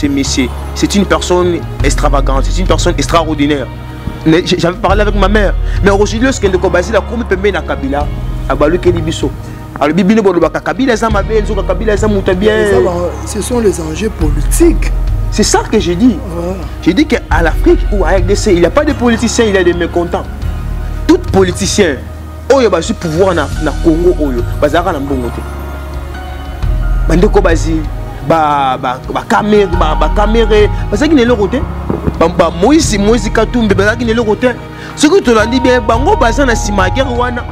ce monsieur, c'est une personne extravagante, c'est une personne extraordinaire. J'avais parlé avec ma mère. Mais aujourd'hui, lorsqu'elle est basée, la commune peut mettre Kabila, à Balou Kelibiso. Alors, Bibi Kabila, ça m'a bien, Kabila, ça m'a bien. Ce sont les enjeux politiques. C'est ça que j'ai dit. J'ai dit qu'à l'Afrique ou à RDC, il n'y a pas de politiciens, il y a des mécontents. Tout politicien, il y a du pouvoir dans le Congo, il y a un bon côté. Bandeko Bazi, caméra, parce qu'il est le côté. Moïse Katumbi, parce qu'il est le côté. Ce que tu as dit bien, Bango Bazan a Simaguer Wana.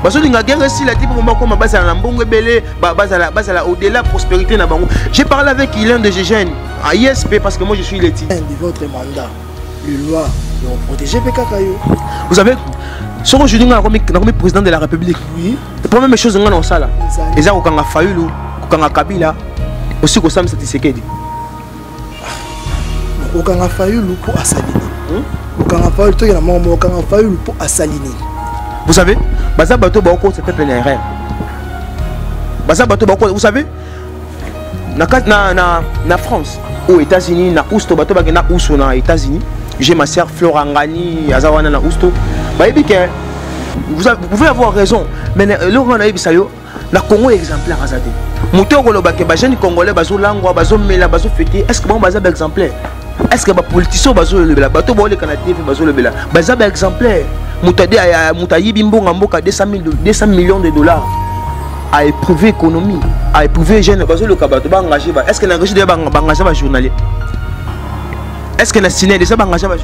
Parce que la guerre si la type comme base à la bongo belé, base à la au-delà prospérité na bango. J'ai parlé avec Ilan de Gégène à ISP parce que moi je suis l'éthique. De votre mandat, les lois vont protéger Pekakayo. Vous savez, ce que je dis comme président de la République. Oui. La première chose on a ça là. Et ça quand on a Fayulu, quand on a Kabila, aussi qu'on Sam Tshisekedi. Quand on a Fayulu pour Assalini. Quand on a Fayulu, il y a un quand on a Fayulu pour Assalini. Vous savez, Baza Bato Bako c'est peuple NRR. Baza Bato Bako, vous savez, na France, aux États-Unis, na Ousto, Bato Bagena Ousto na États-Unis, j'ai ma sœur Florangani, Azawana na Ousto. Vous pouvez avoir raison, mais le Rwanda Bisayo, la Congo est exemplaire à Zade. Mouto Golobake, Bajen Congolais, Bazo Langwa, Bazo Mela, Bazo Fete, est-ce que bon Baza exemplaire? Est-ce que les politiciens Bazo le Bela, Bato Bole Canadien, Bazo le Bela, Baza exemplaire? Moutayi Bimbo Ngamboka 200 millions de dollars à éprouver l'économie, à éprouver les jeunes. Est-ce que la régie de Bangladesh va journalier? Est-ce que la ciné de ça va journalier?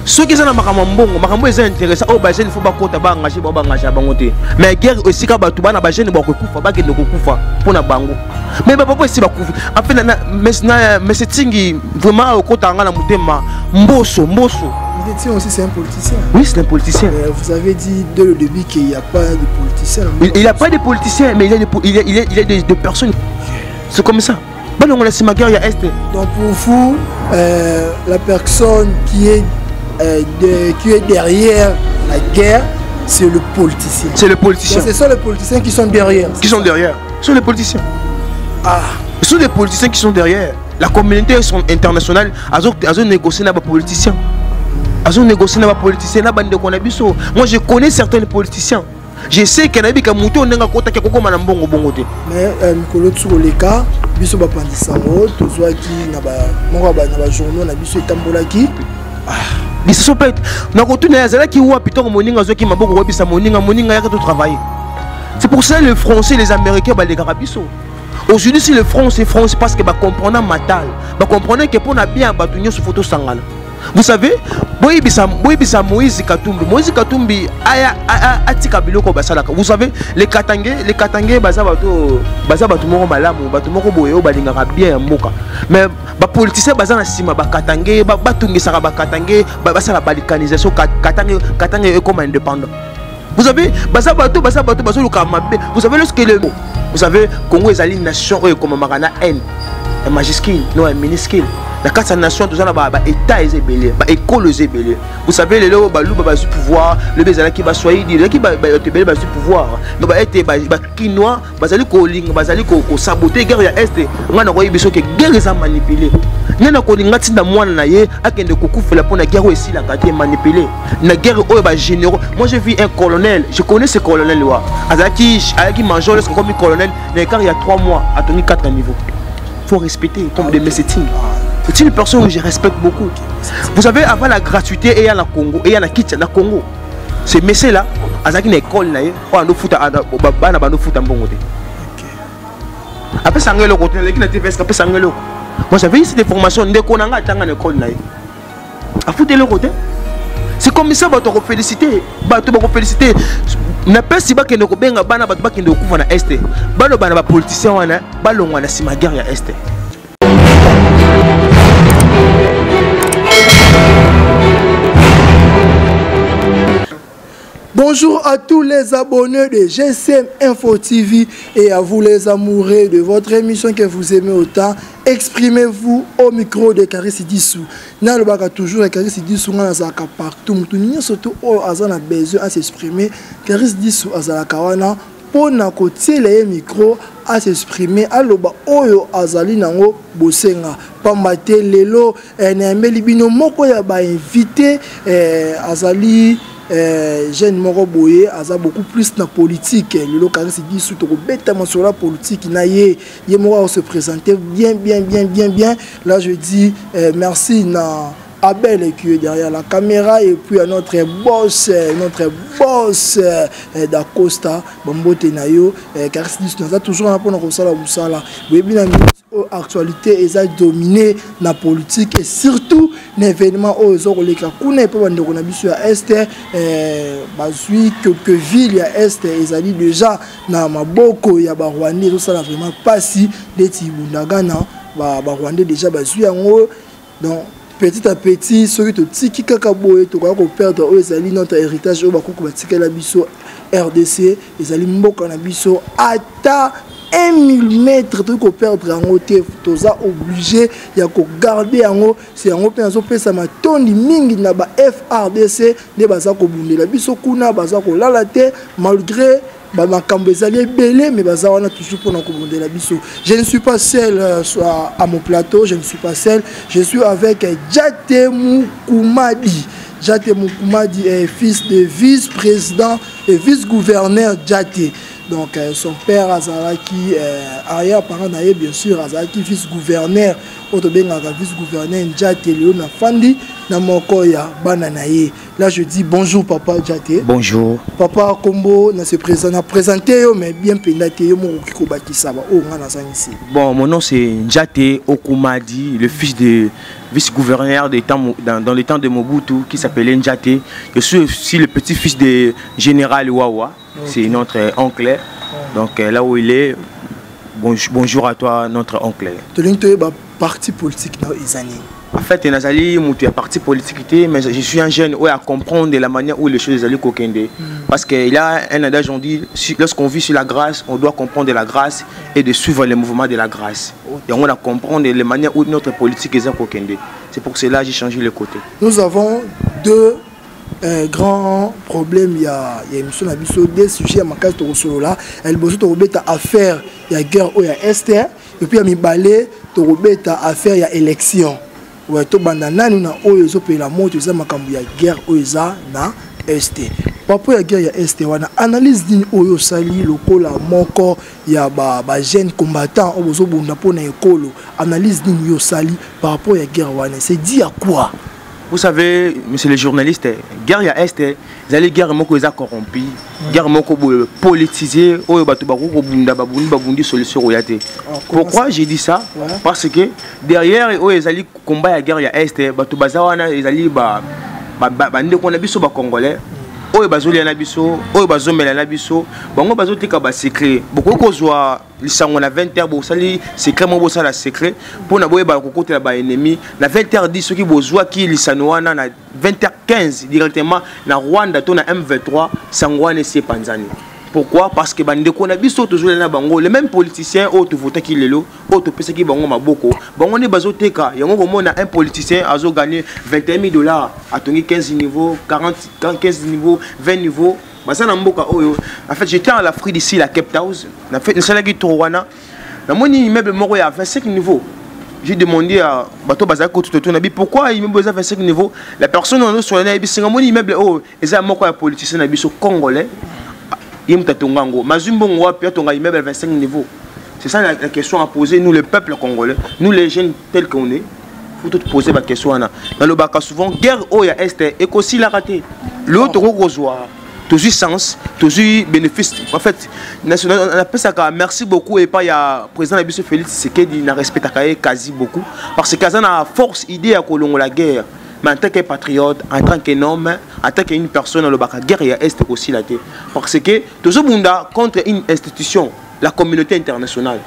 Ceux qui sont dans Makambo sont intéressants. Oh, il faut pas qu'on t'engage, mais la guerre aussi, quand tu vas dans la jeune, tu vas kufa pour na bango. Mais papa aussi va kufa. En fait, mais c'est vraiment au côté de la mutema mboso. Aussi c'est un politicien. Oui, c'est un politicien. Vous avez dit dès le début qu'il n'y a pas de politicien. Il n'y a pas de politicien, mais il y a des personnes. C'est comme ça. Donc pour vous, la personne qui est derrière la guerre, c'est le politicien. C'est le politicien. Ce sont les politiciens qui sont derrière. Qui sont derrière. Ce sont les politiciens. Ah. Ce sont les politiciens qui sont derrière. La communauté internationale a négocié avec les politiciens. Moi je connais certains politiciens. Je sais qu'il y a des gens qui ont des mais les cas, biso ba pandisango, tozwa ki na ba moko ba na ba journaux na biso etambola ki. Ils se sont pas. Na retourner à qui ou pitoko moninga zo ki maboko webisa moninga ya to travailler. C'est pour ça les Français, les Américains ba les garabiso. Aujourd'hui si les Français parce que ba comprendre matal, ba comprendre que pour na bien batunyo sur photo sangana. Vous savez, Moïse Katumbi atika biloko basalaka. Vous savez, les Katangé bazabato moko malamu, bato moko boyo balingaka bien mboka. Mais ba politicien bazana sima ba Katangé, batungisaka ba Katangé, basala balikanisation Katangé est comme indépendant. Vous savez, bazabato bazoluka mabe. Vous savez vous savez Congo est une nation comme Marana N, un majuscule, non un minuscule. La carte de la nation, tout ça, l'État est belé, l'école est belé. Vous savez, les lois, le pouvoir, le bézala qui va soigner, le qui va être pouvoir. Mais être quinois, bazali koling, bazali ko saboter guerre ya est. On a envoyé biso que guerre est manipulée. Nana ko ngati na mwana na ye akende kokufela pour la guerre aussi la carte manipulée. Na guerre o ba généraux. Moi j'ai vu un colonel, je connais ce colonel là. Azaki major lorsque comme colonel, mais car il y a 3 mois à tenir 4 niveaux. Faut respecter comme des messaging. C'est une personne que je respecte beaucoup. Vous savez, avant la gratuité, il y a la Congo, et il y a la Kitchen, la Congo. Ce monsieur là, à une école, on a nos foot à bon côté. Après, ça a le côté, moi j'avais ici des formations, dès qu'on a à l'école. À foutre le côté. C'est comme ça, tu vas féliciter. Tu vas féliciter. Na pesi ba kende ko benga bana ba kende ko kufa na este. Balo bana ba politicien wana, balo ngwana si ma guerre ya este. Bonjour à tous les abonnés de GCM Info TV et à vous les amoureux de votre émission que vous aimez autant. Exprimez-vous au micro de Karis Dissou. N'a le baga toujours Karis Dissou na zaka partout. Mutunia surtout au azana besoin à s'exprimer. Karis Dissou azala kawana pour na kotier les micro à s'exprimer aloba oyo azali nango bosenga pambate lelo na bino moko ya ba invité azali jeune moko boye aza beaucoup plus na politique lelo Caresse Disu to beta sur la politique na ye moko se présenter bien là je dis merci na Abel qui est derrière la caméra et puis à notre boss d'Acosta Bambote Nayo Caresse Disu nous a toujours un peu dans ça la actualité est dominée la politique et surtout l'événement aux Zoroleka kuna pe bande kona biso ya est bazui quelques villes ya est ezali déjà na maboko ya ba Rwandais tout ça vraiment pas si des tibundagana ba Rwandais déjà bazui yango donc petit à petit ceux qui tiki kaka boye to ko perdre ezali notre héritage au bakoko batikela biso RDC ezali mboka na biso ata 1 millimètre de perdre en côté toza obligé ya ko garder en c'est en pe azo pesa matondi mingi na ba FRDC ne baza ko bundela biso kuna baza ko lala te malgré ba makambo ezali belé mais baza wana toujours pour na ko bundela biso. Je ne suis pas seul à mon plateau, je ne suis pas seul, je suis avec Djate Moukoumadi. Djate Moukoumadi est fils de vice-président et vice-gouverneur Djate. Donc son père Azaraki, arrière-parent naïe bien sûr, Azaraki vice-gouverneur, Otobengaka vice-gouverneur Djate Léona Fandi, Namokoya Bananaye. Là je dis bonjour papa Djate. Bonjour. Papa Kombo, na se présenté mais bien pénaté yo mo kiko bakisaba o ngana ici. Bon, mon nom c'est Djate Okoumadi, le fils de vice-gouverneur dans les temps de Mobutu qui s'appelait Djate. Je suis aussi le petit-fils de général Wawa. C'est notre oncle. Donc là où il est, bonjour à toi, notre oncle. Tu es un parti politique dans les années. En fait, je suis un parti politique, mais je suis un jeune à comprendre la manière où les choses allaient kokende. Parce qu'il y a un adage, on dit, lorsqu'on vit sur la grâce, on doit comprendre la grâce et de suivre les mouvements de la grâce. Et on doit comprendre la manière où notre politique est kokende. C'est pour cela que j'ai changé le côté. Nous avons deux grand problème, il y a émission des sujets à ma case de là, elle bosse à affaire, il y a guerre où il y a Esther, et puis il y a mi balai, à affaire, il y a élection. Ouais, to bandana nous na oyo zo pe la moto za makambu ya guerre oyo na Esther. Papa ya guerre ya Esther wana analyse din oyo sali lokola moko ya ba jeune combattant ozo bunda pona ekolo, analyse din yo sali par rapport ya guerre wana, c'est dit à quoi? Vous savez, monsieur le journaliste, guerre ya est, ils allaient guerre moko eza corrompu, guerre moko politisé, oyo bato bako bunda babundi solution oyate. Pourquoi j'ai dit ça? Parce que derrière oyo ils allaient combat ya guerre ya est, bato bazawana ils allaient bande ko na biso ba congolais. Oyo bazoli na biso, oyo bazomela na biso, bango bazotika ba secret. Beaucoup kozwa lisango na 20h bo sali secret mo bo sala secret pour na boye ba kokotela ba ennemi na 20h10 ceux qui bozwa ki lisano wana na 20h15 directement na Rwanda to na M23 sangwane c'est Panzani. Pourquoi? Parce que bandeko na biso toujours na bango les mêmes politiciens auto voter ki lelo auto pesa ki bango maboko bango ne bazoteka yango komona un politicien azo gagner $21,000 a tongi 15 niveaux 15 niveaux 20 niveaux basa na mboka oyo. En fait j'étais en Afrique d'ici la Cape Town na fait na ki Towana na moni immeuble moko ya 25 niveaux. J'ai demandé à bateau bazako tout na bi pourquoi immeuble à 25 niveaux la personne on sur na bi singa moni immeuble oh eza moko ya politicien na biso congolais. C'est ça la question à poser, nous le peuple congolais, nous les jeunes tels qu'on est, il faut tout poser la question. Dans le Baka, souvent, guerre au Est et aussi la raté. L'autre rejoint, toujours sens, toujours bénéfice. En fait, on appelle ça merci beaucoup et pas il y a président Abissou Félix Tshisekedi n'a respecté quasi beaucoup parce que ça a force idée à Colombo la guerre. Mais en tant que patriote, en tant qu'un homme, en tant qu'une personne, le Baka guerre est aussi la tête. Parce que tout ce monde contre une institution, la communauté internationale.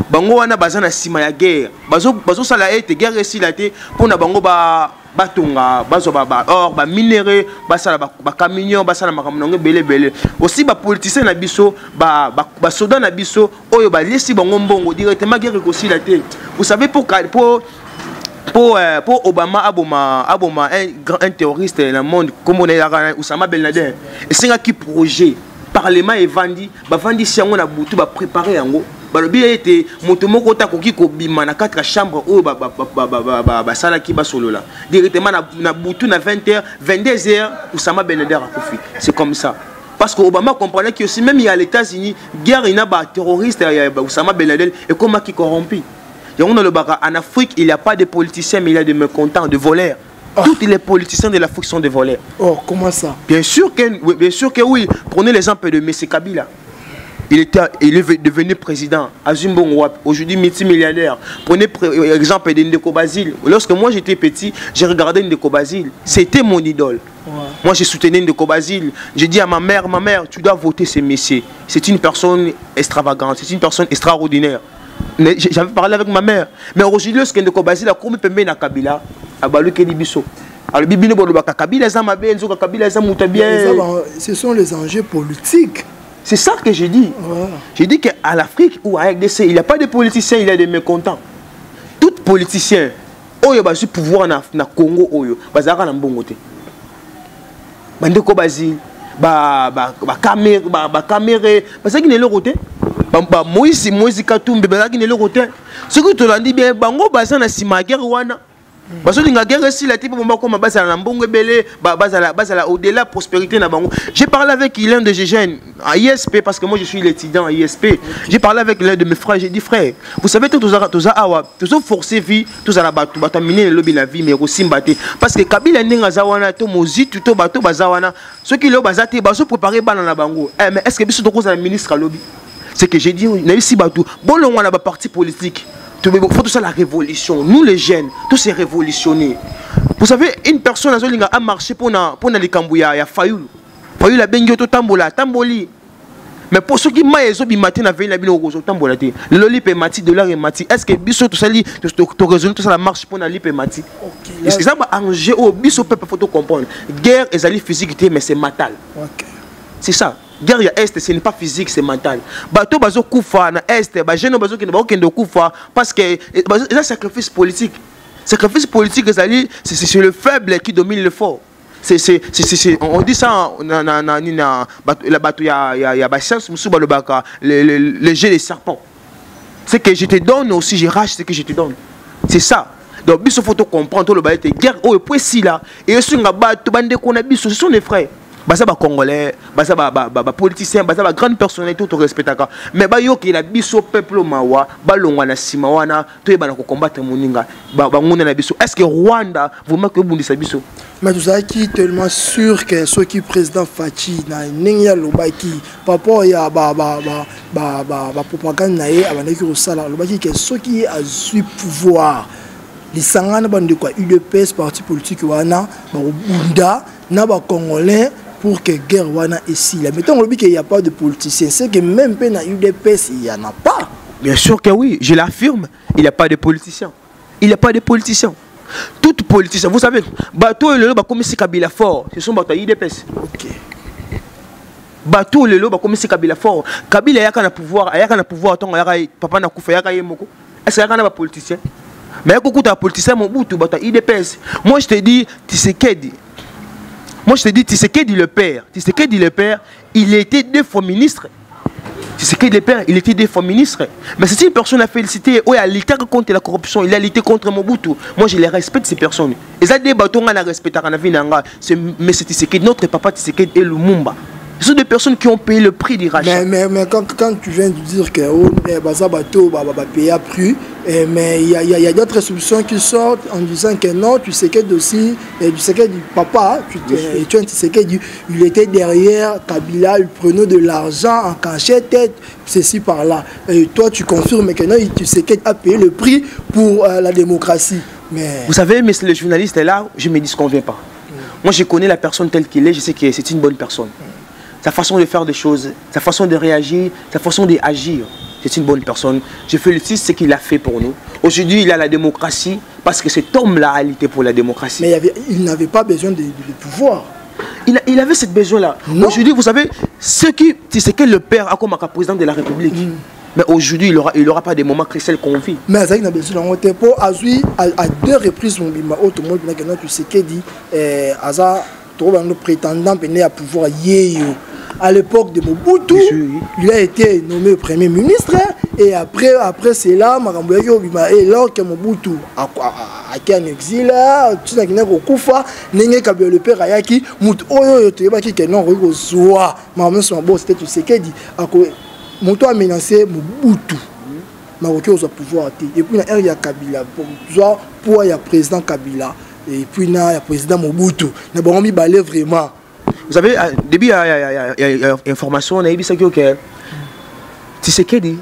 Bango wana bazana sima ya guerre. Bazo sala ete guerre aussi la tête pour na bango batonga, bazo or, minerai, basala ba camion, basala makamnonge belé. Aussi ba politicien na biso, ba soda na biso, oyo ba lesi bango mbongo directement guerre aussi la tête. Vous savez pour Obama aboma un terroriste dans le monde comme on est Oussama Ben Laden et c'est un qui projet parlement et vandi si on a boutu préparer yango balobi ete moto moko ta koki ko bima na 4 chambres o ba sala ki ba solo là directement na butu na 20h 22h Oussama Ben Laden a kofi. C'est comme ça. Parce que Obama comprenait que aussi même il y a les États-Unis, guerre il y a des terroristes, Oussama Ben Laden et comment qui corrompu. En Afrique, il n'y a pas de politiciens mais il y a des mécontents, de voleurs. Tous les politiciens de l'Afrique sont des voleurs. Oh, comment ça? Bien sûr que oui. Prenez l'exemple de M. Kabila. Il est devenu président. Azim Bongwap, aujourd'hui multimilliardaire. Prenez l'exemple de Ndeko Basile. Lorsque moi j'étais petit, j'ai regardé Ndeko Basile. C'était mon idole. Ouais. Moi j'ai soutenu Ndeko Basile. J'ai dit à ma mère, tu dois voter ce monsieur. C'est une personne extravagante, c'est une personne extraordinaire. J'avais parlé avec ma mère. Mais aujourd'hui, lorsque Ndeko Basile a commis na Kabila, ce sont les enjeux politiques. C'est ça que j'ai dit. Ouais. J'ai dit qu'à l'Afrique ou à RDC, il n'y a pas de politiciens, il y a des mécontents. Tout politicien, il y a du pouvoir na Congo, il y a un bon côté. Ndeko Basile, caméra, parce qu'il est le côté. Moïse Katumbi, il est le côté. Ce que tu as dit bien, bango basa na simaguerre wana. Parce que la guerre si la type comme basa na mbongo belé, basa au-delà prospérité na bango. J'ai parlé avec l'un de mes jeunes à ISP parce que moi je suis l'étudiant à ISP. J'ai parlé avec l'un de mes frères, j'ai dit frère, vous savez tous forcé vie, tous à la batu, bataminer le lobby la vie mais aussi mbaté parce que Kabila ndinga zawana to mozi tout bato bazawana. Ceux qui le bazate baso préparer bana na bango. Mais est-ce que biso to cause ministre à lobby? C'est que j'ai dit na ici bato. Bon on a ba parti politique. Il faut tout ça la révolution. Nous les jeunes, tous ces révolutionnaires. Vous savez, une personne a marché pour les Cambouya, il y a Fayoul. Fayoul a bien dit tamboli. Mais pour ceux qui m'ont dit matin à la ville au tambola, le lolip et mati, de l'art et mati. Est-ce que biso tout ça li, tu résolu tout ça la marche pour la lip et mati? Est-ce que ça va arranger au biso peuple faut comprendre. Guerre et ali physique mais c'est mental. C'est ça. Guerre ya est, ce n'est pas physique, c'est mental. Bato bazo koufa na est, ba jeune bazo qui ne ba kende koufa parce que c'est un sacrifice politique. Sacrifice politique c'est le faible qui domine le fort. On dit ça la bato ya ba chance musu ba le baka le jeu des serpents. C'est que je te donne aussi je rachète ce que je te donne. C'est ça. Donc biso faut comprendre le ba guerre oh point si là et ce nga bato bande ko na biso ce sont les frères. Basa ba congolais, basa ba politicien, basa ba grande personnalité tout respectaka. Mais ba yo ki la biso peuple mawa, ba longwa na sima wana, to yeba na ko combattre moninga, ba ngona na biso. Est-ce que Rwanda vous marque bundisa biso? Mais vous êtes tellement sûr que ceux qui président Fachi na ninga lobaki, papa ya ba propagande na ye abanaki ko sala lobaki que ceux qui a su pouvoir les sangana bande quoi UDPS parti politique wana, ba bunda na ba congolais pour que guerre wana ici. Mettons le qu'il n'y a pas de politiciens. C'est que même dans UDPS, il n'y en a pas. Bien sûr que oui, je l'affirme. Il n'y a pas de politiciens. Il n'y a pas de politiciens. Tout politicien, vous savez, bateau et le lot, comme si Kabila fort, ce sont bateaux UDPS. Ok. Bateau et le lot, comme si Kabila fort. Kabila y a qu'un pouvoir, papa n'a pas fait moko. Est-ce qu'il y a un politicien? Mais il y a beaucoup de politiciens, mon bout, bateau UDPS. Moi je te dis, tu sais qu'est dit. Moi je te dis, tu sais qu'est dit le père. Tu sais qu'est dit le père, il était 2 fois ministre. Tu sais qu'est dit le père, il était 2 fois ministre. Mais c'est une personne à féliciter. Il a lutté contre la corruption, il a lutté contre Mobutu. Moi je les respecte ces personnes. Et ça des bâtons à la respecter à la vie nanga. Mais c'est tu sais qu'est notre papa, tu sais qu'est et Lumumba. Ce sont des personnes qui ont payé le prix du rachat. Mais quand tu viens de dire que Baza Bateau va payer à prix, mais il y a d'autres solutions qui sortent en disant que non, tu sais qu'est aussi, tu sais qu'est du papa, tu sais qu'est il était derrière Kabila, il prenait de l'argent en cachette, ceci par là. Et toi tu confirmes que non, tu sais qu'est a payé le prix pour la démocratie. Mais... Vous savez, mais le journaliste est là, je ne me disconviens pas. Moi je connais la personne telle qu'il est, je sais que c'est une bonne personne. Sa façon de faire des choses, sa façon de réagir, sa façon d'agir. C'est une bonne personne. Je félicite ce qu'il a fait pour nous. Aujourd'hui, il a la démocratie parce que cet homme-là a lutté pour la démocratie. Mais il n'avait pas besoin de pouvoir. Il avait ce besoin-là. Aujourd'hui, vous savez, c'est que le père a comme président de la République. Mais aujourd'hui, il n'aura pas des moments cruciaux qu'on vit. Mais il a besoin de tempo. À 2 reprises, tu sais qu'il dit, un prétendant à pouvoir à l'époque de Mobutu, il a été nommé Premier ministre. et après cela makambo yaki obima et alors que Mobutu aki en exil tu na kina ko kufa ndenge Kabila le père ayaki mutu oyo to yebaki que non ko zoa maman son boss c'était Tshisekedi ako mutu a menacé Mobutu maroki au pouvoir et puis na ère ya Kabila pour ya président Kabila et puis na ya président Mobutu na bon mi balé vraiment. Vous savez, début il y a information, on a dit que Tshisekedi,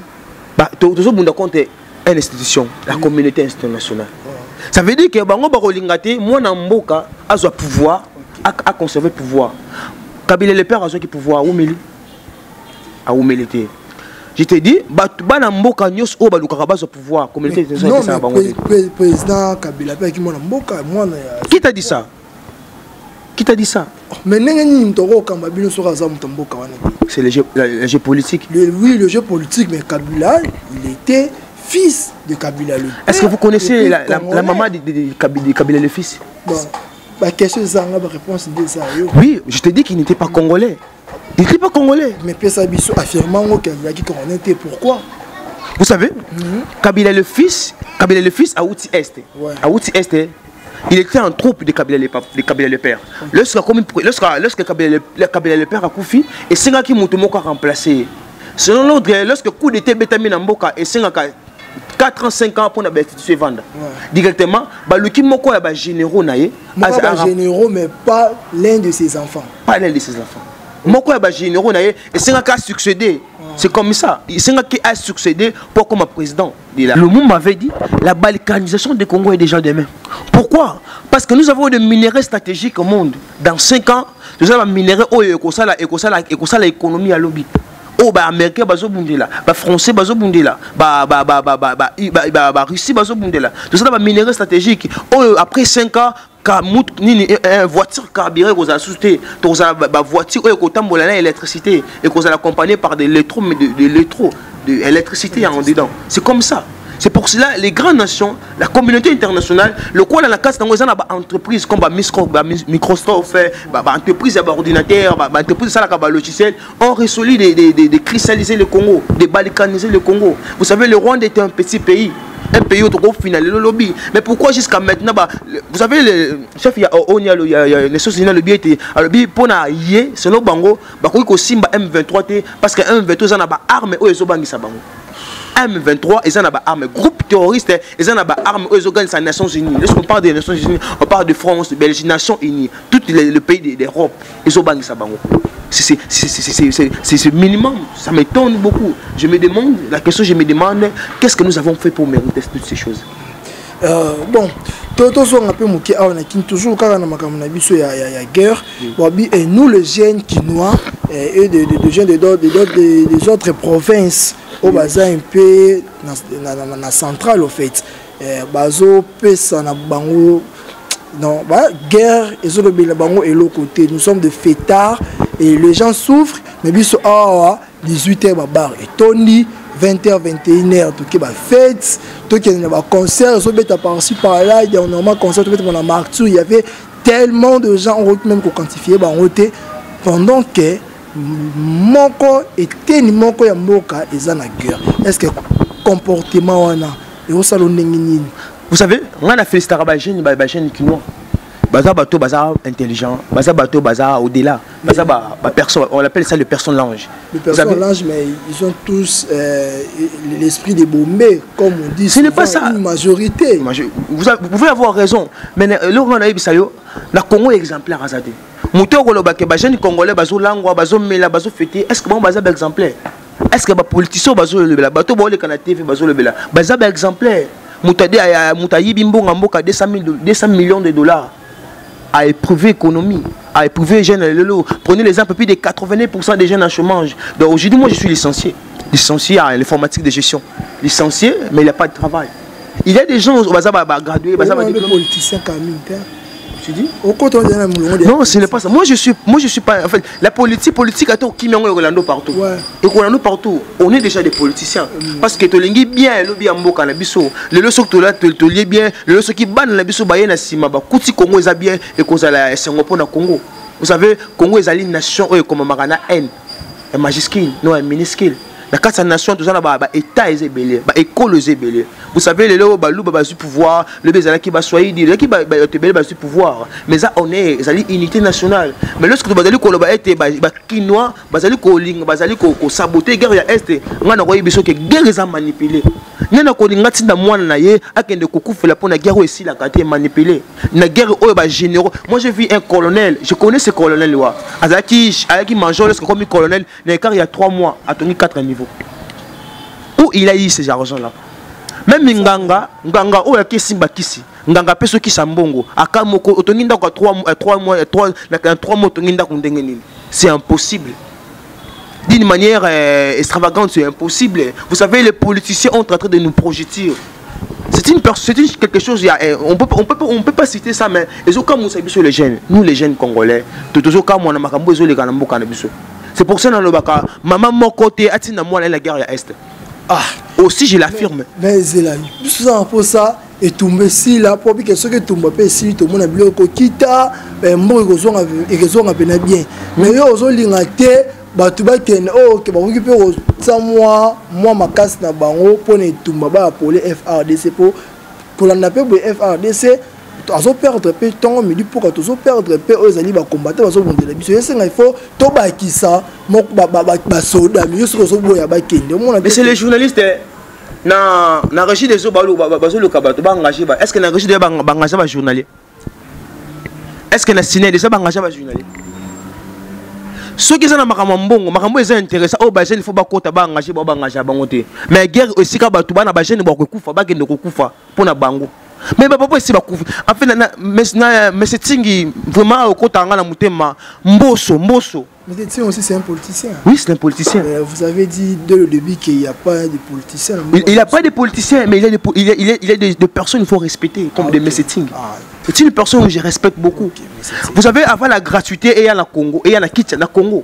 tout le monde compte une institution, la communauté internationale. Ça veut dire que bango bakolingate moi na mboka azwa pouvoir, à conserver le pouvoir. Kabila le père azwa qui pouvoir à humilité. Je te dis, bana mboka nyos o balukaka bazwa pouvoir, communauté internationale bango. Président Kabila père qui moi na mboka moi na. Qui t'a dit ça? Qui t'a dit ça? Mais c'est le jeu politique. Oui, le jeu politique, mais Kabila, il était fils de Kabila. Est-ce que vous connaissez la maman de Kabila le fils? Oui, je te dis qu'il n'était pas congolais. Il n'était pas congolais. Mais Pessa Bissou affirmant Kabila qui connaissait pourquoi? Vous savez, Kabila le fils à Outi Est. À Outi Est, il était en troupe de Kabila le père. Lorsque Kabila le père a couffé, et c'est là qui m'a remplacé. Selon l'ordre, lorsque le coup d'État bétami na mboka et c'est 4 ans, 5 ans pour la institution vendre. Directement, le moko ya généraux naé. Généraux, mais pas l'un de ses enfants. Pas l'un de ses enfants. Moko ya généraux naé et c'est là qui a succédé. C'est comme ça. C'est là qui a succédé pour comme président. Le monde m'avait dit la balkanisation du Congo est déjà demain. Pourquoi? Parce que nous avons des minéraux stratégiques au monde. Dans 5 ans, nous avons des minéraux et l'économie à lobby. Oh, bah, Américains, bazo bundela, bah, Français, bazo bundela, bah, Russie, bazo bundela. Tout ça, des minéraux stratégiques. Oh, après 5 ans, voiture carburée, vous avez soutenu, voiture, vous avez l'électricité, et vous allez accompagner par de l'électricité en dedans. C'est comme ça. C'est pour cela les grandes nations, la communauté internationale, le quoi dans la casse dans les entreprises comme Microsoft, entreprises d'ordinateurs, entreprises de logiciels, ont résolu de cristalliser le Congo, de balkaniser le Congo. Vous savez, le Rwanda était un petit pays. Un pays au final, le lobby. Mais pourquoi jusqu'à maintenant, vous savez, le chef, il y a les choses, le lobby pour naïe, c'est le bango, Simba M23, parce que M23, ils ont des armes, ils ont des armes. M23, ils ont des armes. Groupe terroriste, ils ont des armes, ils ont des Nations Unies. Lorsqu'on parle des Nations Unies, on parle de France, de Belgique, Nations Unies. Tous les pays d'Europe, ils ont des armes. C'est ce minimum, ça m'étonne beaucoup. Je me demande, qu'est-ce que nous avons fait pour mériter toutes ces choses? Bon, toujours quand on a guerre, et nous les jeunes Kinois et des jeunes des autres provinces, au bazar un peu dans la centrale au fait, bazo pesa na bango. Non, guerre et l'autre côté. Nous sommes des fêtards et les gens souffrent. Mais bis 18h bar et Tony 20h 21h tout qui va fête, tout qui va concert, so bête par-ci par-là, il y a un normal concert, tout on a marqué, il y avait tellement de gens en route même qu'on quantifiait pendant que moko était ni moko ya mboka et za na guerre. Est-ce que comportement wana et au salon ningini? Vous savez, on a fait les jeunes Kinois. Baza bateau, baza intelligent, baza bateau, baza au-delà. Baza personne, on appelle ça le personne-lange. Le personne-lange, mais ils ont tous l'esprit de Bombay, comme on dit. Ce n'est pas ça. Une majorité. Vous pouvez avoir raison. Mais le Rwanda, la Congo est exemplaire à Zadé. Mouto Golobake, les Congolais, bazo langwa, bazo mela, bazo fêté. Est-ce que bon baza exemplaire? Est-ce que les politiciens bazo le bela, bateau le Canada, bazo le bela, baza exemplaire? Moutayi Bimbo Ngamboka 200 millions de dollars à éprouver l'économie, à éprouver les jeunes. Prenez l'exemple, plus de 89% des jeunes en chômage. Donc aujourd'hui, moi je suis licencié à l'informatique de gestion. Licencié, mais il n'y a pas de travail. Il y a des gens qui sont gradués, des politiciens quand même. Tu dis? Non, ce n'est pas ça. Moi je suis pas. En fait, la politique a tout qui met Orlando partout. Et Orlando partout, on est déjà des politiciens. Parce que tu l'enguis bien, le bien mboka na biso. Le leçon que tu lis bien, le leçon qui ban na biso baye na sima ba kuti Congo est bien et cause la Sengopo na Congo. Vous savez, Congo est une nation comme Marana N, un majuscule, non un minuscule. La carte de nation, tout ça, l'État est belé, l'école est belé. Vous savez, les lois, le pouvoir, le bézala qui va soigner, le qui va te pouvoir. Mais ça, on est unité nationale. Mais lorsque tu vas aller au Kinois, tu vas aller saboter la guerre Est, on a que guerre est manipulée. Nous avons dit que la guerre aussi la carte manipulée. La guerre est généraux. Moi, j'ai vu un colonel, je connais ce colonel. Azaki major, lorsque comme colonel, il y a 3 mois, à tenir 4 niveaux. Où il a eu ces argent-là? Même Nganga, où il y a Simba Kisi, Nganga Peso qui Sambongo, à Kamoko, au Toninda, 3 mois, c'est impossible. D'une manière extravagante, c'est impossible. Vous savez, les politiciens ont traité de nous projeter. C'est quelque chose, on peut pas citer ça, mais comme vous savez sur les jeunes, nous les jeunes congolais, c'est pour ça que nous maman mon côté, la guerre à Est. Aussi je l'affirme. Mais c'est là, pour ça, et tomber si là, pour que ceux qui tombent pas si tout le monde a bien quitta, moi ils ont bien. Mais ils ont l'ingaté. Tu vas que moi ma casse na bango pour ne tumba ba pour les FRDC pour la nappe pour FRDC azo perdre peu temps mais pour que tu perdre peu aux alliés va combattre azo monter la biso il faut to ba kisa mo ba soda mieux sur zo boya ba kende mais c'est les journalistes na régie des obalu bazo le kabato ba engagé ba est-ce que na régie de ba engagé ba journalier est-ce que na ciné déjà ba engagé ba journalier ceux qui sont dans Makamambongo, Makambo est intéressant. Oh, bah, il faut pas qu'on engagé, engagé, mais guerre aussi, quand tu vas dans la chaîne, pour na bango. Mais papa ici, en fait, mais c'est vraiment au côté de Moutema, Mbosso. Mais aussi, c'est un politicien. Oui, c'est un politicien. Vous avez dit dès le début qu'il n'y a pas de politiciens. Il n'y a pas de politiciens, mais il y a des personnes qu'il faut respecter, comme des Messeting. C'est une personne que je respecte beaucoup. Vous savez, avant la gratuité, il y a la Congo, et il y a la Kitchen, la Congo.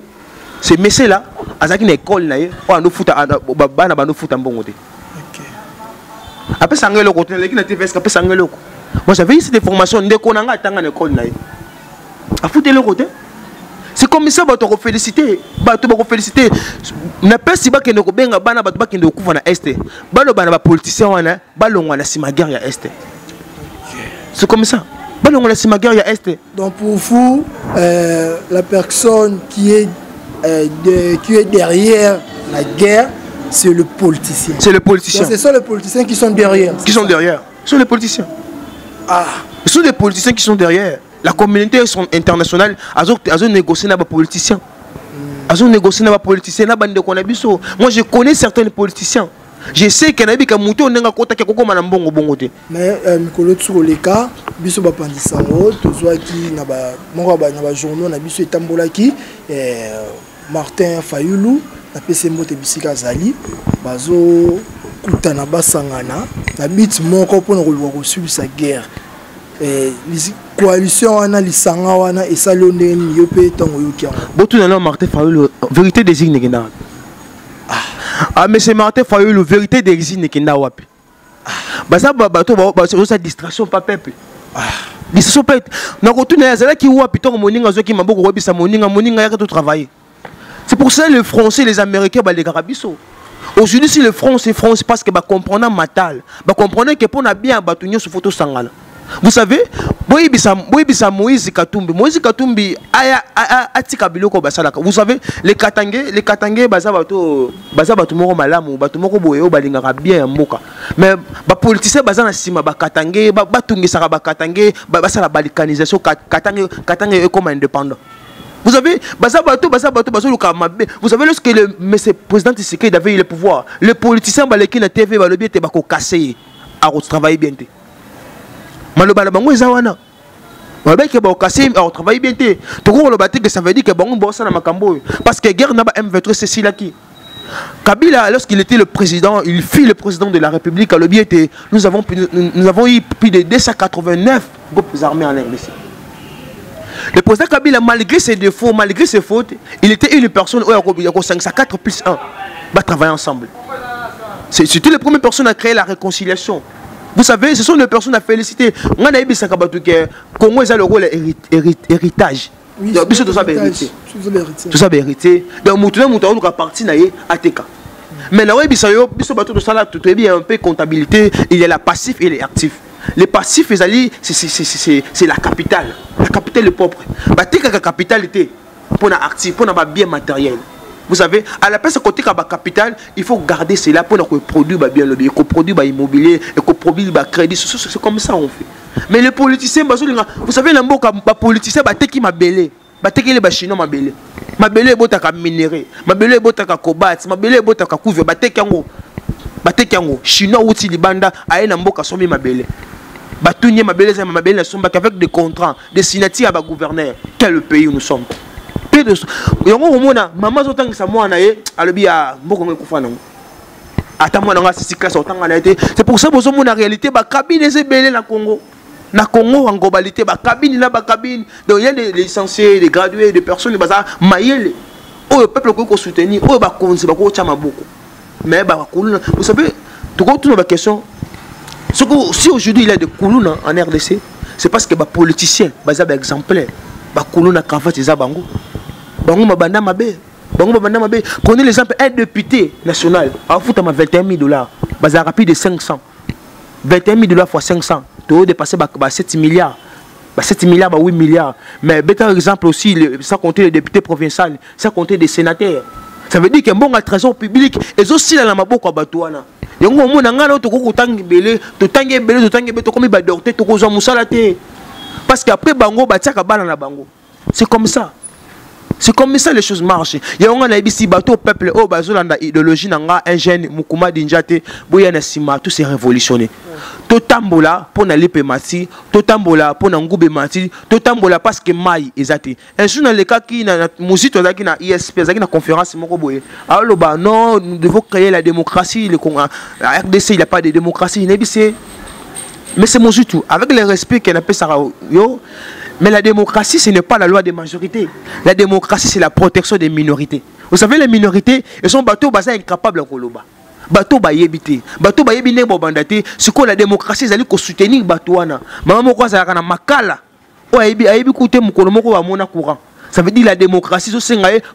Ces messieurs là, à une école, on nous fout en bon côté. Après, ça le côté, moi j'avais eu cette formation dès qu'on a atteint l'école. À foutre le côté. C'est comme ça, tu vas féliciter. Tu vas féliciter. Na pas si que nous benga bana ba qui nous couvre na est. Balo bana ba politicien wana, balo ngwana si ma guerre ya est. C'est comme ça. Balo ngwana si ma guerre ya est. Donc pour vous, la personne qui est derrière la guerre, c'est le politicien. C'est le politicien. Ce sont les politiciens qui sont derrière. Qui sont derrière. Ce sont les politiciens. Ce sont les politiciens qui sont derrière. La communauté internationale a négocié avec les politiciens. A négocié avec les politiciens. Moi, je connais certains politiciens. Je sais qu'il y a des gens qui ont été en train. Mais Mikolo Tsouleka, biso bapandisango, tozwa ki na ba journaux na biso etambolaki Martin Fayulu na PC Mbote Bisika Zali bazo kutana basangana na bit moko pona ko suivre sa guerre. Coalition wana lisanga wana esalo ndeni yo pe tango yo kia. Botu na Martin Fayulu vérité désigne ngenda. Mais c'est Martin Fayulu vérité désigne ngenda wapi. Basa bato ba distraction pas peuple. Distraction pas. Na retourne ya zala ki wapi tango moninga zo ki maboko webisa moninga ya to travailler. C'est pour ça les Français les Américains ba les Carabiso. Aujourd'hui si le France parce que ba comprendre matal, ba comprendre que pour na bien batunyo sur photo sangana. Vous savez, Moïse Katumbi atika biloko basalaka. Vous savez, les Katangé bazabato moko malamu, bato moko boyo balingaka bien mboka. Mais ba politicien bazana sima ba Katangé, batungisa ba Katangé, basala balikanisation Katangé comme indépendant. Vous savez, vous savez lorsque le président Tshisekedi avait eu le pouvoir, le politicien baleki na TV ba lobi te ba ko casser à travailler bien. Malobala bango ezawana. Malobala ke ba okasi au travail bien té. Toko lo baté que ça veut dire que bango bossa na makambo. Parce que guerre na ba M23 c'est Silaki. Kabila lorsqu'il était le président, il fut le président de la République à l'objet était nous avons eu plus de 289 groupes armés en RDC. Le président Kabila malgré ses défauts, malgré ses fautes, il était une personne où il y a 4+1 va travailler ensemble. C'était les premières personnes à créer la réconciliation. Vous savez, ce sont des personnes à féliciter. On a dit que Congo est le rôle héritage. Oui, tout ça hérité. Tout ça hérité. Donc, nous avons parti à TK. Mais là, oui, c'est bien un peu comptabilité. Il y a la passif et les actifs. Les passifs, c'est la capitale. La capitale est propre. Dès que la capitale était pour l'actif, pour un bien matériel. Vous savez, à la place côté de la capitale, il faut garder cela pour que produire bien le bien, que produire immobilier, et que produire crédit. C'est comme ça on fait. Mais les politiciens, vous savez, les politiciens, qui m'a belé. Bateki les chinois m'a belé. Ma belé botaka minéré. Ma belé botaka cobalt. Ma belé botaka couvre. Bateki yango. Chinois outil libanda aye na mboka somi ma belé. Batunye ma belé ma belé na somba avec des contrats, des signatures à gouverneur. Quel pays nous sommes. Yongo omona maman zotangisa mwana ye alobi ya mboko ngekufa nango. Ata mwana nga sisi classe otanga na été. C'est pour ça bozo mona réalité ba cabine zebelé na Congo. Na Congo en globalité ba cabine là ba cabine. Donc il y a des licenciés, des gradués, des personnes baza mayele. Oh le peuple ko soutenir, oh ba konzi ba ko chama boko. Mais ba kuluna, vous savez, tout retourne ma question. Si aujourd'hui il y a des kuluna en RDC, c'est parce que ba politiciens baza ba exemplaire. Ba kuluna cravate za bango. Bango mabanda mabe. Prenez l'exemple, un député national, à foutre à $21 000, bazar rapide de 500. $21 000 fois 500, tu as dépassé 7 milliards. 7 milliards, 8 milliards. Mais par exemple aussi, sans compter les députés provinciaux, sans compter des sénateurs. Ça veut dire qu'un bon trésor public, et aussi la maboko à Batouana. Il y a un moment où parce qu'après Bango, Batiaka Balana Bango. C'est comme ça. C'est comme ça les choses marchent. Il y a un ici bateau peuple au bazolanda idéologie nanga un jeune Mukuma Dinjate boyana sima tout s'est révolutionné. To tambola pour na lipe mati, to tambola pour na ngube mati, to tambola parce que mai ezati. Un jour dans le cas qui na musique ozaki na ISP ezaki na conférence moko boye. Alors bah non, nous devons créer la démocratie, le RDC il n'y a pas de démocratie, mais c'est mon tout avec le respect qu'on appelle ça yo. Mais la démocratie, ce n'est pas la loi des majorités. La démocratie, c'est la protection des minorités. Vous savez, les minorités, elles sont bateaux basés incapables de koloba. Bateau ba yebité. Bateau ba yebine bobandate. C'est quoi la démocratie, ils allaient soutenir batouana. Maman quoi ça na makala. O ayebi koute mukolo moko ba mona courant. Ça veut dire la démocratie, il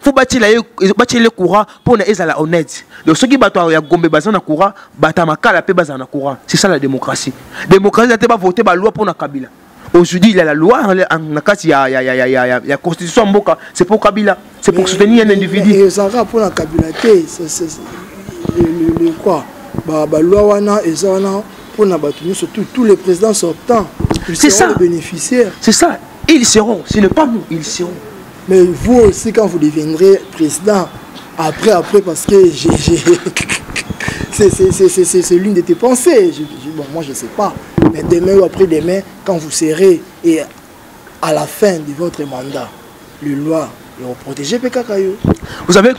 faut bâtir le courant pour être honnête. Donc ceux qui battent à Gombe bazana courant, bata makala pe bazana courant. C'est ça la démocratie. La démocratie, c'est pas voter la loi pour na Kabila. Aujourd'hui, il y a la loi, il y a la constitution, c'est pour Kabila, c'est pour soutenir un individu. Et ça va pour la Kabila, c'est quoi? La loi, pour surtout tous les présidents sortants, ils seront les bénéficiaires. C'est ça, ils seront, ce n'est pas nous, ils seront. Mais vous aussi, quand vous deviendrez président, après, parce que c'est l'une de tes pensées. Bon, moi, je ne sais pas. Mais demain ou après-demain, quand vous serez et à la fin de votre mandat, les lois vont protéger Pekakayo. Vous savez,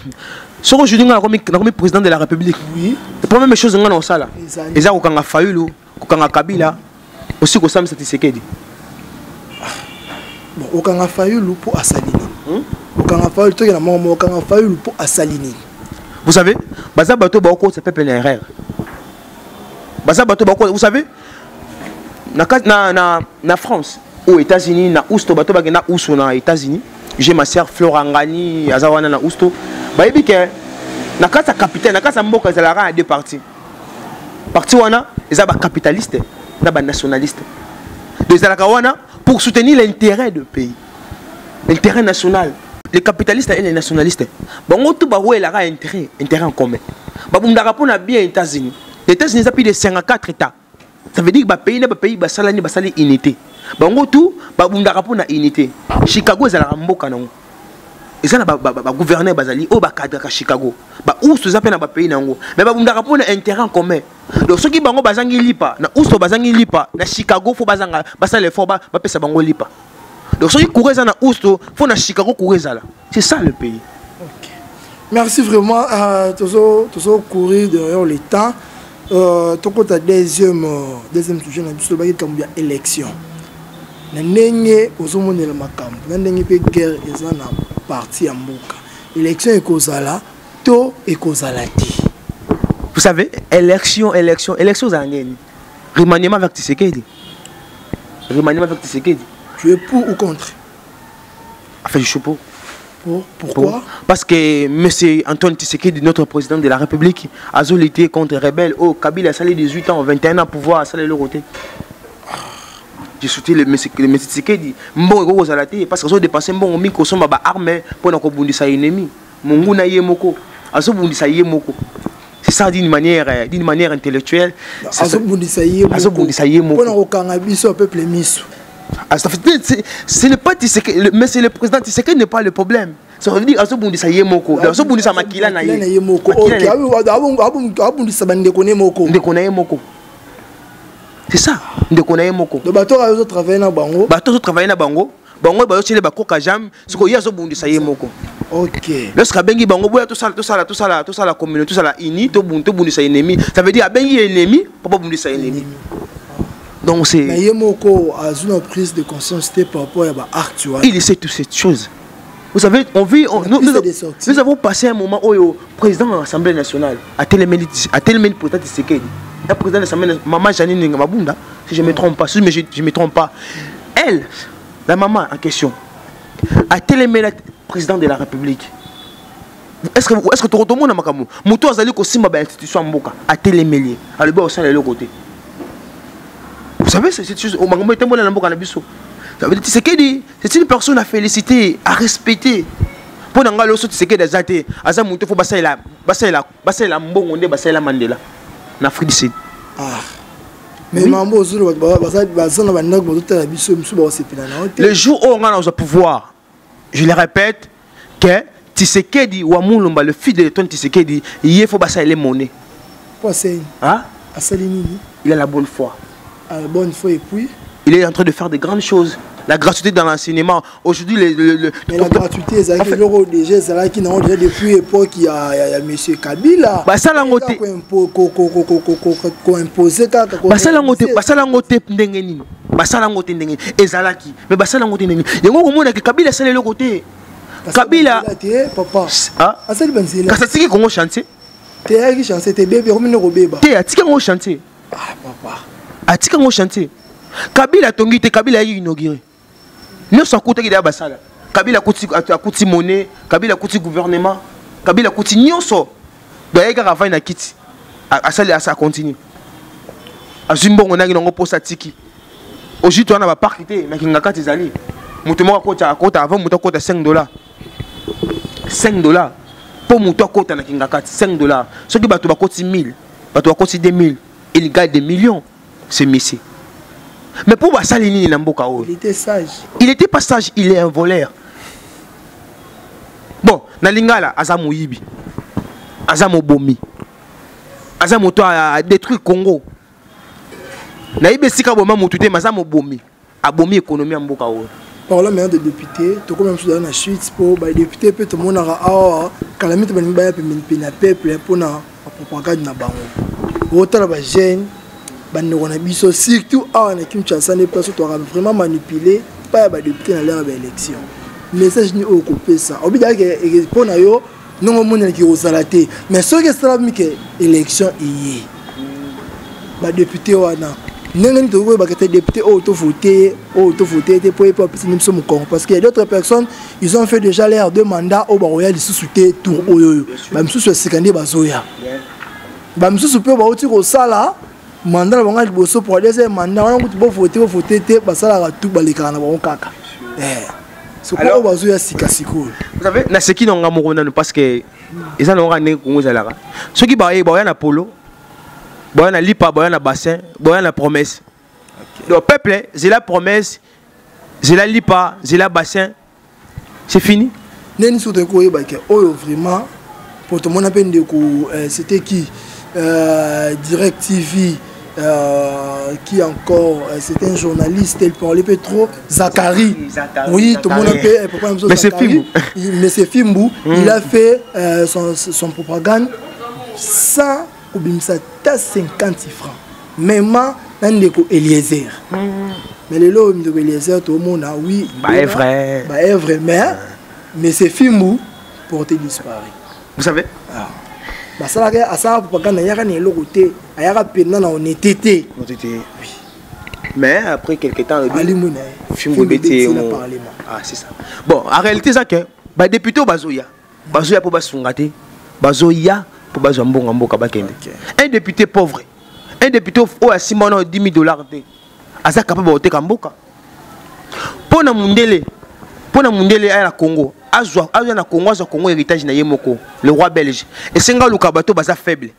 si aujourd'hui, on est président de la République, oui. La première chose, on a ça là. Et ça, on a Fayulu, on a Kabila, aussi on a Tshisekedi. Bon, on a Fayulu pour Assalini. On a Fayulu pour Assalini. Vous savez, Baza Bato Bako, c'est peuple NRR. Baza Bato Bako, vous savez, na France, aux États-Unis, na Ousto, Bato Bagena Ousto, na États-Unis, j'ai ma sœur Florangani, Azawana na Ousto. Bah, il dit que, na casa capitaine, na casa Mboka, ils ont deux partis. Parti wana, ils sont capitalistes, ils sont nationalistes. Donc, ils ont pour soutenir l'intérêt du pays, l'intérêt national. Les capitalistes et les nationalistes. Bon, tout le monde a un intérêt en commun. Bon, on a bien les États-Unis. Les États-Unis ont plus de 54 États. Ça veut dire que le pays a une unité. Bon, tout, on a une unité. Chicago est un mboka. Et ça, le gouverneur Bazali, au cadre à Chicago. Où se appelle un pays nango. Mais on a un intérêt en commun. Donc, ceux qui ont un lipa, na Ousto bazangi lipa, na Chicago, faut bazanga, basale faut ba pesa bango lipa. Donc, ceux qui courent dans Ousto, il faut que Chicago courir là. C'est ça le pays. Okay. Merci vraiment à tous courir derrière le temps. Tu as deuxième sujet, tu as dit qu'il y a élection. Nenge ozomone la makambo. Nenge pe guerre eza na parti ya mboka. Élection ekozala to ekozala ti. Vous savez, élection zangeni. Remaniement avec Tshisekedi. Remaniement avec Tshisekedi. Tu es pour ou contre? Enfin, je suis pour. Pourquoi? Parce que M. Antoine Tshisekedi, notre président de la République, a lutté contre les rebelles. Oh, Kabila a salé 18 ans, 21 ans pour pouvoir à saler le côté. J'ai soutenu le M. Tshisekedi. Bon, parce que j'ai dépassé bon micro son baba armé pour nous combattre sa ennemi. Mon na yemoko, azo bundi sa yemoko. C'est ça d'une manière intellectuelle. Azo bundi sa yemoko. Pour nous cangabiso au peuple miso. Ce n'est pas Tshisekedi, mais c'est le président Tshisekedi n'est pas le problème. Ça veut dire Azobundi sa yemoko, Azobundi sa makila na yemoko. OK, Azobundi sa bandeko moko. Ndeko na yemoko. C'est ça, ndeko na yemoko. Le bateau a travaillé na bango. Bateau travailler na bango. Bango ba yotele ba koka jam, ce ko Azobundi sa yemoko. OK. Lorsque bengi bango boya tout ça la communauté, tout ça la uni, to bundi sa ennemi. Ça veut dire bengi ennemi, papa bundi sa ennemi. Donc c'est. Mais Yemoko a une prise de conscience par rapport à l'actuel. Il essaie toutes ces choses. Vous savez, nous avons passé un moment où le président de l'Assemblée nationale a tellement président Tshisekedi. Le président de l'Assemblée nationale, Maman Janine Ngababunda, si je ne me trompe pas, elle, la maman en question, a tellement le président de la République. Est-ce que tu retournes à Makamu? Moutou a zali ko simba ba institution mboka a tellement lié. À le bas au sein de l'autre côté. Vous savez, c'est cette chose. C'est une personne à féliciter, à respecter. Pour nous, c'est que des athées. Il faut passer la Mbongonde, passer la Mandela. En Afrique du Sud. Le jour où on a le pouvoir, je le répète, que Tshisekedi ou Amoulomba, le fils de Antoine Tshisekedi, il faut passer les monnaies. Il a la bonne foi. Bonne fois et puis il est en train de faire de grandes choses. La gratuité dans l'enseignement. Aujourd'hui, mais la gratuité, c'est déjà ça qui n'a déjà depuis l'époque il y a M. Kabila. Bah ça l'angote. Imposé bah ça l'angote ndengeni. Bah ça l'angote ndengeni. Ezalaki. Mais bah ça l'angote ndengeni. Yango komona que Kabila c'est le côté. Kabila. Papa. Ah. Asali banzela. Kasatiki Congo chantier. T'es qui chantier t'es bébé comme une robeba. T'es atiki Congo chantier. Ah papa. Atika Congo chantier. Kabila tongi te Kabila a inauguré. Nous sommes côté de Basala. Kabila a monnaie, Kabila a gouvernement, Kabila a nyonso. D'ailleurs, avant na kiti. Ça continue. A Zimbo on a une poste à tiki. Aujourd'hui, tu as un parc qui est mais qui n'a qu'à t'izali. Moutement à côté avant mouton côté $5. $5 pour mouton côté na kinga 5 $. Ceux qui battent côté 1000, battent côté 2000, il gagne des millions. C'est Messi. Mais pour Bassalini Namboka, il était sage. Il n'était pas sage, il est un voleur. Bon, Nalingala, Azamo Yibi, Azamo Bomi, Azamo a détruit Congo. Naïbe Sika Boma Moutouté, Mazamo Bomi, a Bomi économie Mboka. Parlant maintenant de députés, tout comme dans la chute pour les députés, peut tout le monde a calamité pour le peuple pour la propagande na bango. Autant la jeune. Surtout à Kinshasa, les personnes doivent vraiment manipuler pas les députés dans leur élection. Le message n'est pas coupé ça. On dit que pour nous, nous avons qui osalaté. Mais ce qui est que l'élection est. Les députés auto-votés parce qu'il y a d'autres personnes, ils ont fait déjà l'air de mandat au Baroya de sous-souter tour Oyoyo. Même sous ce secondé Bazoya. Même sous ce peu Baroya au Sala. Mandat la banque bosso pour aller mandat on peut voter te ça tout balika na bango kaka c'est quoi bazo ya sikasiko vous savez na seki na ngamorona parce que ils ont ngane ko ngozala ceux qui ba ya na polo ba na lipa ba na bassin ba na promesse le peuple c'est la promesse c'est la lipa c'est la bassin c'est fini neni soute ko yeba ke oyo vraiment pour tout le monde appelle c'était qui Direct TV qui encore c'était un journaliste il parlait pas trop Zachary oui tout le monde peut mais c'est Fimbu il a fait son propagande sans oublier ça 50 francs même Nandeko Eliezer mais les lots de Eliezer tout le monde a oui est vrai mais c'est Fimbu porté disparu vous savez ça a propagande il y a un côté il y a un honnêteté mais après quelques temps film c'est ça bon en réalité ça que ba député bazoya pour basungate bazoya pour bazambonga mboka bakende. Un député pauvre, un député au a simona $10,000 te asa capable de voter kamboka. Pona mundele aya na Congo azwa na Congo héritage na yemoko le roi belge et senga luka bato baza faible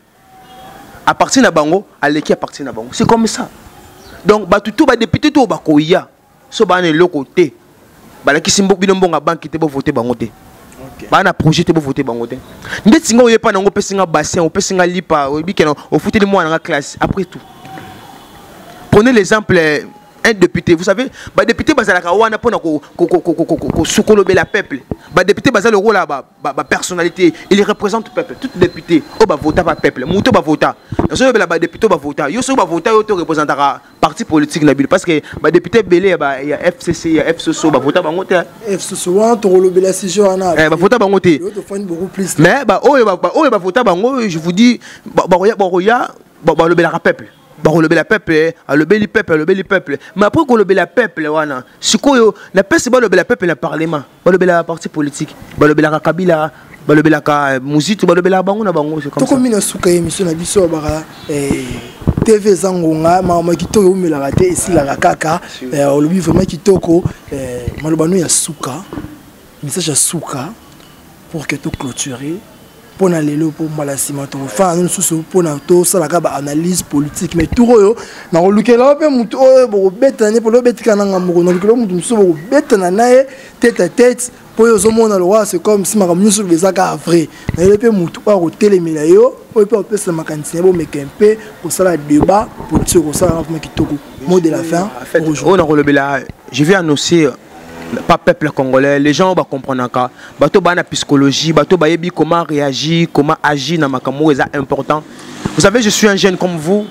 à partir na bango aleki à partir na bango c'est comme ça. Donc batutu ba député to bakoya so ba na lokote balaki simbo binombo banque te bo voter bango te. Ba na projet te bo voter bango te. Ndeti singa oyepa nango pesinga bassin o pesinga lipa o bikeno o fouter moi na classe après tout. Prenez l'exemple un député, vous savez, bah député bazalaka wana pona ko sukolobe la peuple. Bah député bazal le rôle là ba personnalité, il représente le peuple. Tout député o ba vota pa peuple, muto ba vota. Zo be la ba député ba vota. Yo so ba vota yo to représentera parti politique na ville parce que ba député belé ba il y a FCC, il y a FSOSO ba vota bango te. FSOSO wan to lobe la session ana. Ba vota bango te. Yo to fani beaucoup plus. Mais bah ba vota bango, je vous dis ba lobe la peuple. Le peuple, le peuple. Mais après qu'on le peuple, si la paix c'est le peuple le parlement, le parti politique, le Kabila, le Mouzit, le Bango, c'est comme ça. Comme souka émission na biso bara TV Zangonga, mama kitoko umela raté ici la kaka, le bi vraiment kitoko malobano ya souka, message ya souka pour que tout clôturer. Pour aller pour malasima to fa nous sous pour na to sala ka ba analyse politique mais tout yo na lukela pe mutu o bo betane pour le betika na ngamoko na lukela mutu so bo betana nae tête à tête pour yo zomona le roi c'est comme si makamu sur les aka vrai na le pe mutu a ko telemela yo o pe opesa makanisi bo mekempe pour sala débat politique ko sala ma kitoko mot de la fin on a relevé là je vais annoncer pas peuple congolais, les gens vont comprendre ça. Bato ba na psychologie, bato ba yebi comment réagir, comment agir dans makambo c'est important. Vous savez, je suis un jeune comme vous.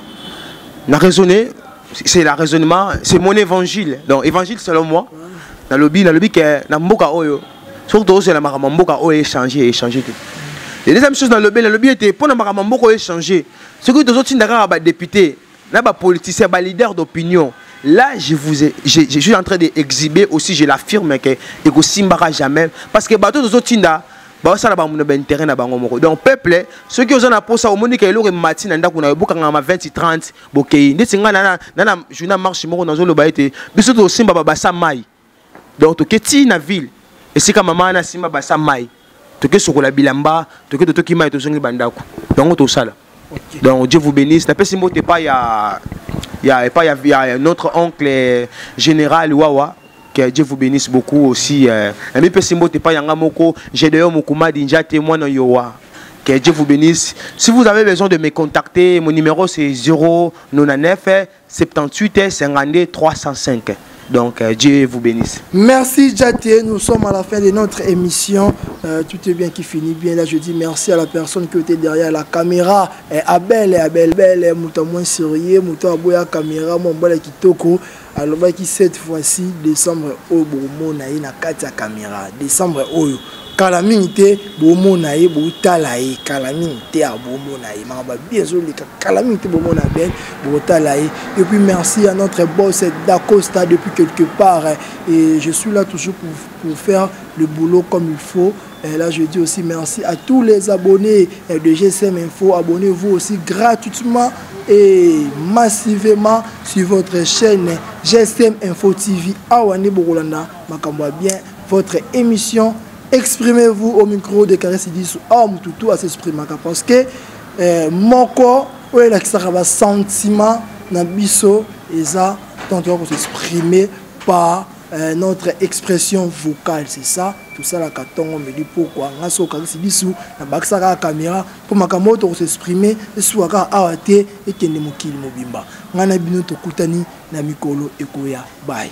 Na raisonner, c'est la raisonnement, c'est mon évangile. Donc évangile selon moi. Dans le lobby que na mboka oyo. Surtout c'est la mboka oyo échanger tout. Les deuxième chose dans le lobby était pour na mboka échanger. Ce que les autres ndaka ba député, na ba politicien, ba leader d'opinion. Là, je suis en train d'exhiber aussi, je l'affirme que ne simbara jamais. Parce que bateau de Zotinda, ça n'a pas d'intérêt dans le donc peuple, ceux qui ont un poste au monde qui est matin, on a beaucoup 20 30 bokei. N'est-ce pas na journée marche mo dans le baïté. Biso to simba basa mai. Donc to keti na ville. Et c'est comme maman na simba basa mai. To ke sur la bilamba, to ke to ki mai to zongi bandako. Donc to ça là. Donc Dieu vous bénisse. La personne mote pas il y a notre oncle général Wawa, que Dieu vous bénisse beaucoup aussi. Que Dieu vous bénisse. Si vous avez besoin de me contacter, mon numéro c'est 099 78 52 305. Donc Dieu vous bénisse. Merci Djaté, nous sommes à la fin de notre émission. Tout est bien qui finit bien. Là je dis merci à la personne qui était derrière la caméra. Abel, mouta moins sérieux, mouta aboya caméra, mon bala kitoko. Alors qui cette fois-ci décembre au bomo naï na kati caméra. Décembre oyo. Calamité, bomo naï, boutalaï, calamité à bomo naï. Mamba bien sûr les calamité bomo na ben, boutalaï. Et puis merci à notre boss Dacosta depuis quelque part. Et je suis là toujours pour faire le boulot comme il faut. Et là je dis aussi merci à tous les abonnés de GSM Info. Abonnez-vous aussi gratuitement et massivement sur votre chaîne GSM Info TV. Awane Borolanda, makamwa bien votre émission. Exprimez-vous au micro de Caresse Idissou. Tout à s'exprimer parce que mon corps, ouais, là, ça va sentiment, nabiso, et ça, tant qu'on s'exprimer par notre expression vocale, c'est ça. Tout ça, là, quand on me dit pourquoi, on a ce Caresse Idissou, na baksa la caméra, pour ma camoto s'exprimer, et soit car arrêter et qu'il ne me kill mobimba. On a bien notre koutani, na mikolo et koya, bye.